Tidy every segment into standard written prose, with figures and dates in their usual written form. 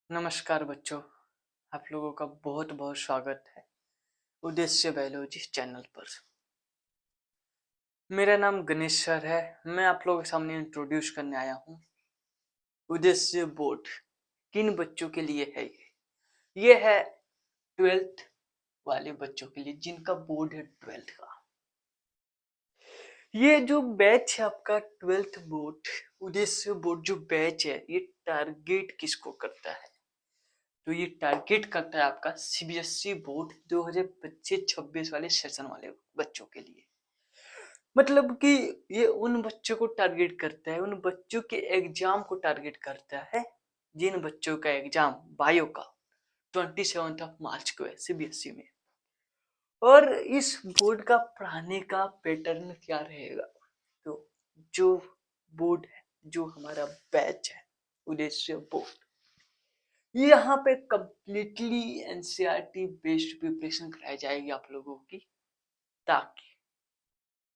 नमस्कार बच्चों, आप लोगों का बहुत बहुत स्वागत है उद्देश्य बायोलॉजी चैनल पर। मेरा नाम गणेश सर है। मैं आप लोगों के सामने इंट्रोड्यूस करने आया हूँ उद्देश्य बोर्ड किन बच्चों के लिए है। ये है 12th वाले बच्चों के लिए जिनका बोर्ड है 12th का। ये जो बैच है आपका 12th बोर्ड उद्देश्य बोर्ड जो बैच है, ये टारगेट किसको करता है? तो ये टारगेट करता है आपका सीबीएसई बोर्ड 2025-26 वाले सेशन वाले बच्चों के लिए। मतलब कि ये उन बच्चों को टारगेट करता है, उन बच्चों के एग्जाम को टारगेट करता है जिन बच्चों का एग्जाम बायो का 27 मार्च को है सीबीएसई में। और इस बोर्ड का पढ़ाने का पैटर्न क्या रहेगा? तो जो बोर्ड है, जो हमारा बैच है उद्देश्य बोर्ड, यहाँ पे कंप्लीटली एनसीईआरटी बेस्ड प्रिपरेशन कराई जाएगी आप लोगों की, ताकि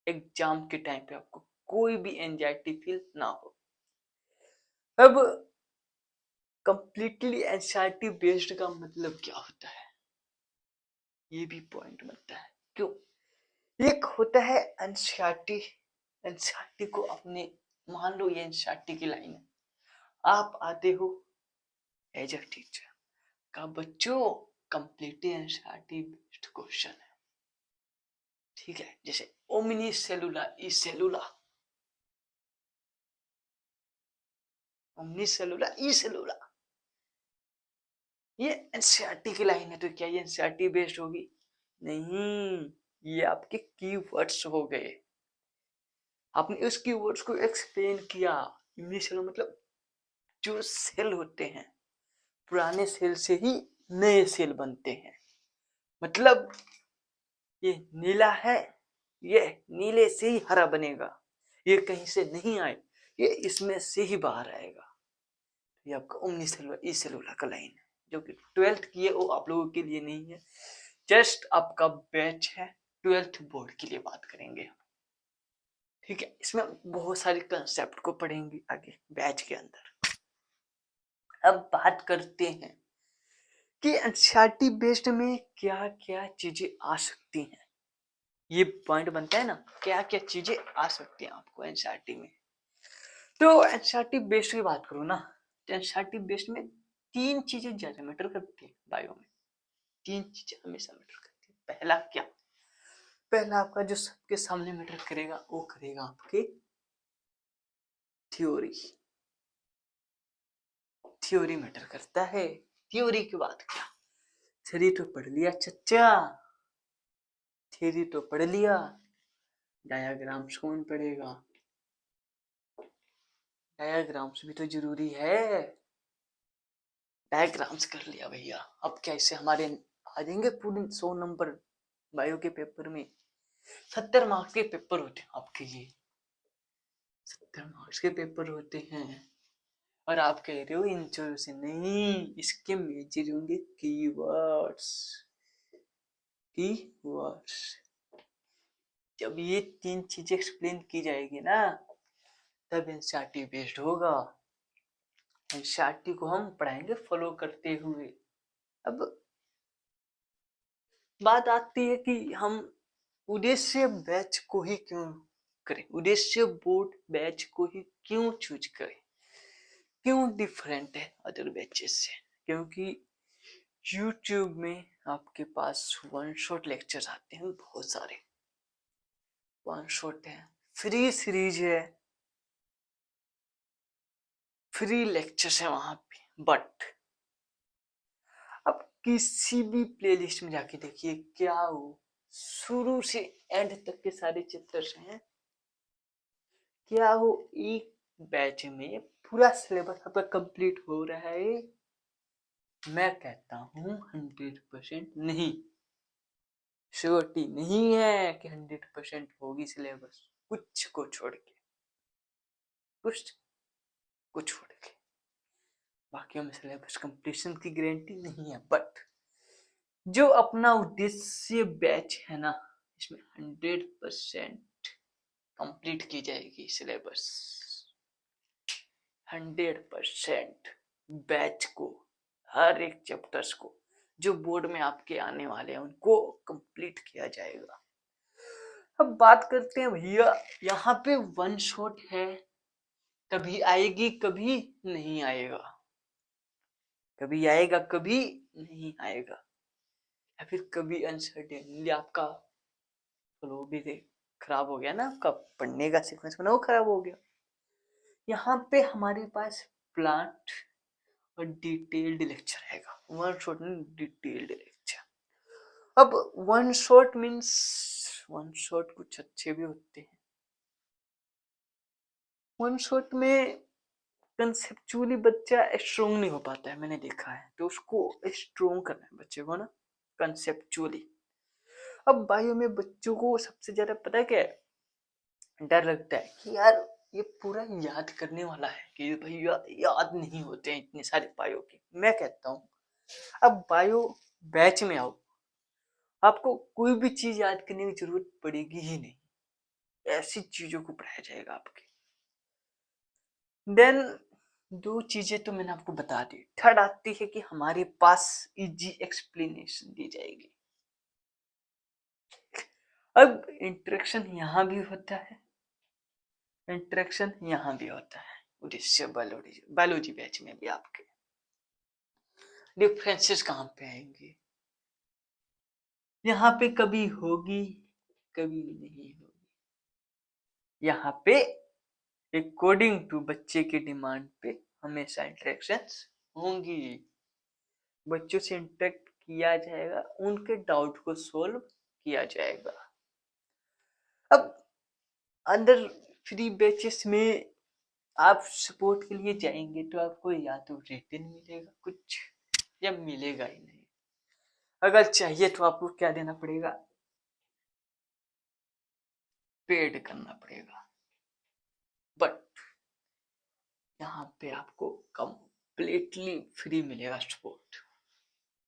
एग्जाम के टाइम पे आपको कोई भी एंजाइटी फील ना हो। अब कंप्लीटली एनसीईआरटी बेस्ड का मतलब क्या होता है, ये भी पॉइंट बनता है। क्यों? एक होता है एनसीईआरटी, एनसीईआरटी को अपने, मान लो ये एनसीईआरटी की लाइन है, आप आते हो एज अ टीचर का बच्चों कंप्लीटली एनसीईआरटी बेस्ड क्वेश्चन है, ठीक है? जैसे ओमिनी सेलुला ई सेलुला, ओमिनी सेलुला ई सेलुला, ये एनसीईआरटी की लाइन है। तो क्या ये एनसीईआरटी बेस्ड होगी? नहीं, ये आपके कीवर्ड्स हो गए। आपने उस कीवर्ड्स को एक्सप्लेन किया। इम्यून सेल मतलब जो सेल होते हैं, पुराने सेल से ही नए सेल बनते हैं। मतलब ये नीला है, ये नीले से ही हरा बनेगा, ये कहीं से नहीं आए, ये इसमें से ही बाहर आएगा। ये आपका ओमनी सेलुलर ई सेलुलर का लाइन है, जो कि 12th की है, वो आप लोगों के लिए नहीं है, जस्ट आपका बैच है। 12th बोर्ड के लिए बात करेंगे हम, ठीक है? इसमें बहुत सारे कंसेप्ट को पढ़ेंगे आगे बैच के अंदर। अब बात करते हैं कि एनसीईआरटी बेस्ड में क्या क्या चीजें आ सकती हैं। ये पॉइंट बनता है ना, क्या क्या चीजें आ सकती हैं आपको एनसीईआरटी में। तो एनसीईआरटी बेस्ड की बात करूँ ना, तो एनसीईआरटी बेस्ड में 3 चीजें ज्यादा मैटर करती है बायो में। 3 चीजें हमेशा मैटर करती है। पहला क्या? पहला आपका जो सबके सामने मैटर करेगा, वो करेगा आपके थ्योरी। थ्योरी मैटर करता है। थ्योरी की बात क्या? थ्योरी तो पढ़ लिया चच्चा, थ्योरी तो पढ़ लिया, डायाग्राम्स कौन पढ़ेगा? डायाग्राम्स भी तो जरूरी है। डायग्राम्स कर लिया भैया, अब क्या इससे हमारे आ जाएंगे पूरे 100 नंबर बायो के पेपर में? 70 मार्क्स के पेपर होते हैं आपके, ये 70 मार्क्स के पेपर होते हैं। और आप कह रहे हो इन चीजों से नहीं, इसके मेजर होंगे कीवर्ड्स। कीवर्ड्स जब ये 3 चीजें एक्सप्लेन की जाएगी ना, तब एनसीईआरटी बेस्ड होगा। एनसीईआरटी को हम पढ़ाएंगे फॉलो करते हुए। अब बात आती है कि हम उद्देश्य बैच को ही क्यों करें, उद्देश्य बोर्ड बैच को ही क्यों चूज करें, क्यों डिफरेंट है अदर बैचेस से? क्योंकि YouTube में आपके पास वन शॉट लेक्चर्स आते हैं बहुत सारे, वन शॉट है, फ्री सीरीज है, फ्री लेक्चर्स है वहां पे। बट अब किसी भी प्लेलिस्ट में जाके देखिए, क्या वो शुरू से एंड तक के सारे चैप्टर्स हैं? क्या वो एक बैच में पूरा सिलेबस आपका कंप्लीट हो रहा है? मैं कहता हूँ 100% नहीं। श्योरिटी नहीं है कि 100% होगी सिलेबस, कुछ को छोड़ के, कुछ को छोड़ के बाकी में सिलेबस कंप्लीशन की गारंटी नहीं है। बट जो अपना उद्देश्य बैच है ना, इसमें 100% कंप्लीट की जाएगी सिलेबस। 100% बैच को हर एक चैप्टर्स को जो बोर्ड में आपके आने वाले हैं उनको कंप्लीट किया जाएगा। अब बात करते हैं भैया, यहाँ पे वन शॉट है, कभी आएगी कभी नहीं आएगा, कभी आएगा कभी नहीं आएगा, या फिर कभी अनसर्टेनली आपका फ्लो भी खराब हो गया ना, आपका पढ़ने का सीक्वेंस बना वो खराब हो गया। यहाँ पे हमारे पास प्लांट और डिटेल्ड लेक्चर आएगा, वन शॉट में डिटेल्ड लेक्चर। अब one shot means one shot कुछ अच्छे भी होते हैं। वन शॉट में कंसेप्चुअली बच्चा स्ट्रोंग नहीं हो पाता है, मैंने देखा है, तो उसको स्ट्रोंग करना है बच्चे को ना कंसेप्चुअली। अब बायो में बच्चों को सबसे ज्यादा पता है क्या है, डर लगता है कि यार ये पूरा याद करने वाला है कि भैया याद नहीं होते हैं इतने सारे बायो के। मैं कहता हूँ अब बायो बैच में आओ, आपको कोई भी चीज याद करने की जरूरत पड़ेगी ही नहीं, ऐसी चीजों को पढ़ाया जाएगा आपके। देन दो चीजें तो मैंने आपको बता दी, थर्ड आती है कि हमारे पास इजी एक्सप्लेनेशन दी जाएगी। अब इंटरेक्शन यहाँ भी होता है, इंटरेक्शन यहाँ भी होता है, उद्देश्य बायोलॉजी बैच में भी आपके डिफरेंसेस कहाँ पे आएंगे, यहाँ पे कभी होगी कभी नहीं होगी, यहाँ पे अकॉर्डिंग टू बच्चे की डिमांड पे हमेशा इंटरेक्शंस होंगी, बच्चों से इंटरेक्ट किया जाएगा, उनके डाउट को सोल्व किया जाएगा। अब अंदर फ्री बैचेस में आप सपोर्ट के लिए जाएंगे तो आपको या तो रिटर्न मिलेगा कुछ या मिलेगा ही नहीं, अगर चाहिए तो आपको क्या देना पड़ेगा, पेड करना पड़ेगा। बट यहाँ पे आपको कंप्लीटली फ्री मिलेगा support,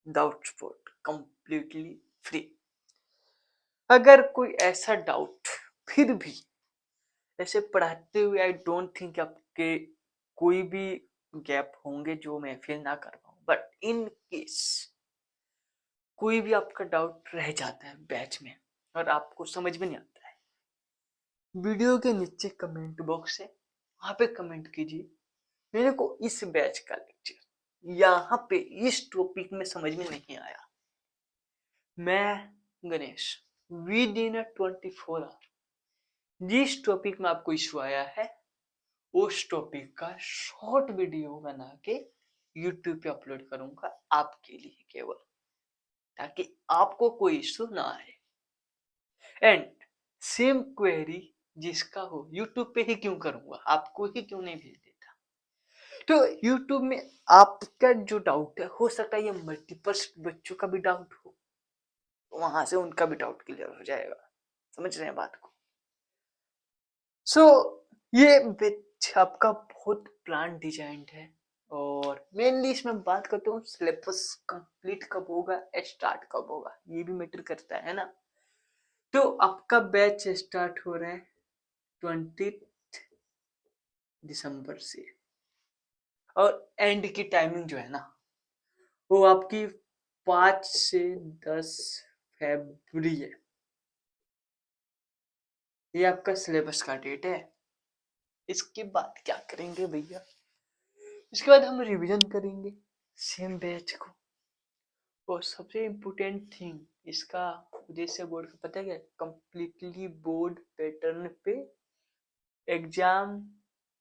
doubt support completely free. अगर कोई ऐसा डाउट फिर भी ऐसे पढ़ाते हुए आई डोंट थिंक आपके कोई भी गैप होंगे जो मैं फिल ना कर पाऊँ, बट इन केस कोई भी आपका डाउट रह जाता है बैच में और आपको समझ में नहीं आता है, वीडियो के नीचे कमेंट बॉक्स है, वहां पे कमेंट कीजिए मेरे को इस बैच का लेक्चर यहाँ पे इस टॉपिक में समझ में नहीं आया, मैं गणेश विद इन 24 आवर जिस टॉपिक में आपको इशू आया है उस टॉपिक का शॉर्ट वीडियो बना के YouTube पे अपलोड करूंगा आपके लिए केवल, ताकि आपको कोई इशू ना आए। एंड सेम क्वेरी जिसका हो YouTube पे ही क्यों करूंगा, आपको ही क्यों नहीं भेज देता। तो YouTube में आपका जो डाउट है हो सकता है ये मल्टीपल बच्चों का भी डाउट हो, वहां से उनका भी डाउट क्लियर हो जाएगा, समझ रहे हैं बात को। सो ये बैच आपका बहुत प्लान डिजाइंड है, और मेनली इसमें बात करते हूँ सिलेबस कंप्लीट कब होगा, स्टार्ट कब होगा, ये भी मैटर करता है ना। तो आपका बैच स्टार्ट हो रहा है 20 दिसंबर से, और एंड की टाइमिंग जो है ना वो आपकी 5 से 10 फरवरी है, ये आपका सिलेबस का डेट है। इसके बाद क्या करेंगे भैया, इसके बाद हम रिवीजन करेंगे सेम बैच को, और सबसे इम्पोर्टेंट थिंग इसका उद्देश्य बोर्ड का पता है क्या, कंप्लीटली बोर्ड पैटर्न पे एग्जाम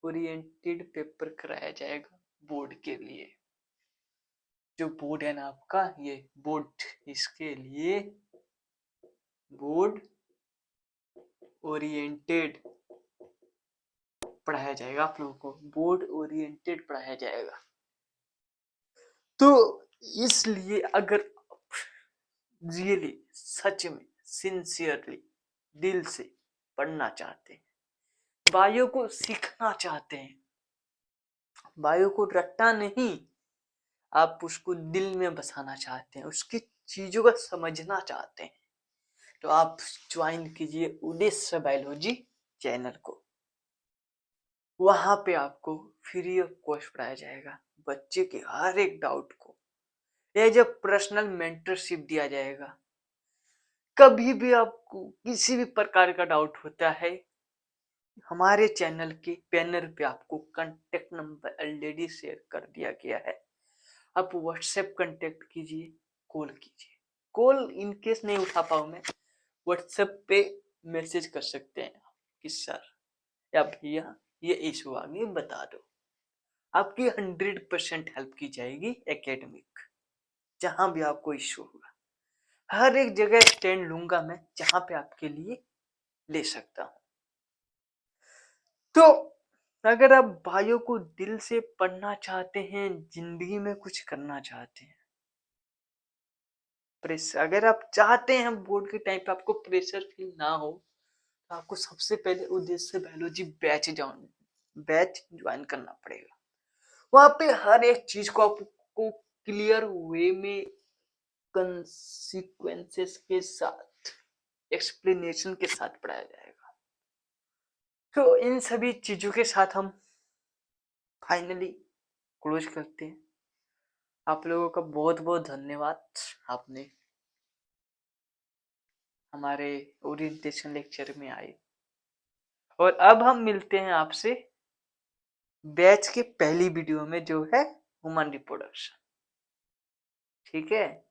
ओरिएंटेड पेपर कराया जाएगा बोर्ड के लिए। जो बोर्ड है ना आपका ये बोर्ड, इसके लिए बोर्ड ओरिएंटेड पढ़ाया जाएगा, आप लोगों को बोर्ड ओरिएंटेड पढ़ाया जाएगा। तो इसलिए अगर रियली सच में सिंसियरली दिल से पढ़ना चाहते हैं, बायो को सीखना चाहते हैं, बायो को रट्टा नहीं, आप उसको दिल में बसाना चाहते हैं, उसकी चीजों का समझना चाहते हैं, तो आप ज्वाइन कीजिए उद्देश्य बायोलॉजी चैनल को। वहां पे आपको फ्री ऑफ कॉस्ट पढ़ाया जाएगा बच्चे के हर एक डाउट को, एज ए पर्सनल मेंटरशिप दिया जाएगा। कभी भी आपको किसी भी प्रकार का डाउट होता है, हमारे चैनल के बैनर पे आपको कांटेक्ट नंबर ऑलरेडी शेयर कर दिया गया है। आप व्हाट्सएप कांटेक्ट कीजिए, कॉल कीजिए। कॉल इन केस नहीं उठा पाऊँ मैं, व्हाट्सएप पे मैसेज कर सकते हैं कि सर या भैया ये इशू आ गई, बता दो। आपकी 100% हेल्प की जाएगी। एकेडमिक जहां भी आपको इशू होगा, हर एक जगह स्टैंड लूंगा मैं जहां पे आपके लिए ले सकता हूं। तो अगर आप भाइयों को दिल से पढ़ना चाहते हैं, जिंदगी में कुछ करना चाहते हैं, प्रेशर अगर आप चाहते हैं बोर्ड के टाइम पे आपको प्रेशर फील ना हो, तो आपको सबसे पहले उद्देश्य बायोलॉजी बैच ज्वाइन करना पड़ेगा। वहां पे हर एक चीज को आपको क्लियर वे में कंसिक्वेंसेस के साथ, एक्सप्लेनेशन के साथ पढ़ाया जाएगा। तो इन सभी चीजों के साथ हम फाइनली क्लोज करते हैं। आप लोगों का बहुत बहुत धन्यवाद, आपने हमारे ओरिएंटेशन लेक्चर में आए। और अब हम मिलते हैं आपसे बैच के पहली वीडियो में, जो है ह्यूमन रिप्रोडक्शन। ठीक है।